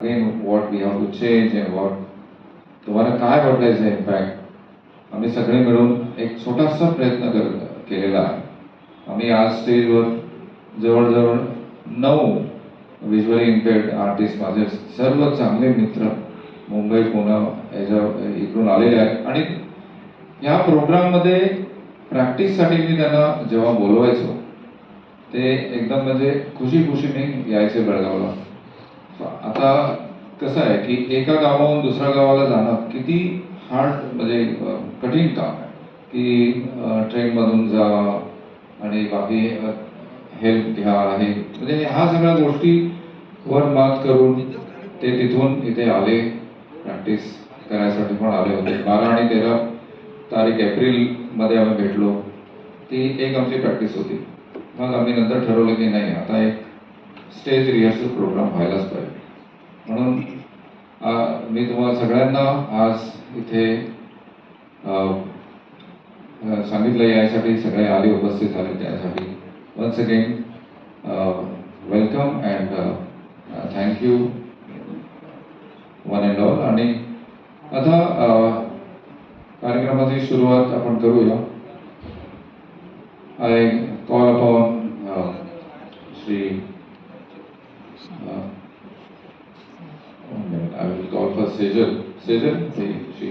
again what we have to change and what तुम्हाला काय बदलायचं आहे इनफॅक्ट आम्ही सगळे मिळून एक छोटासा प्रयत्न केलेला आहे. आम्ही आज स्टेजवर जवळजवळ 9 व्हिज्युअली इम्पेअर्ड आर्टिस्ट माझे सर्व चांगले मित्र मुंबई पुणे याच्या इकडून आलेले आहेत आणि या प्रोग्राममध्ये प्रॅक्टिससाठी मी त्यांना जेव्हा बोलवायचो ते एकदम म्हणजे खुशीने यायचे बेळगावला. आता कसं आहे की एका गावाहून दुसऱ्या गावाला जाणं किती हार्ड म्हणजे कठीण काम आहे की ट्रेनमधून जा आणि बाकी हेल्प घ्या आहे म्हणजे ह्या सगळ्या गोष्टीवर मात करून ते तिथून इथे आले. प्रॅक्टिस करायसाठी पण आले होते. 12 आणि 13 तारीख एप्रिलमध्ये आम्ही भेटलो. ती एक आमची प्रॅक्टिस होती. मग आम्ही नंतर ठरवलं की नाही आता एक स्टेज रिहर्सल प्रोग्राम व्हायलाच पाहिजे. म्हणून मी तुम्हाला सगळ्यांना आज इथे सांगितलं यासाठी सगळे आले उपस्थित झाले त्यासाठी once again welcome and thank you one and all. आणि आता कार्यक्रमाची सुरुवात आपण करूया. I call upon Shri I will call for Sejal. Sejal, she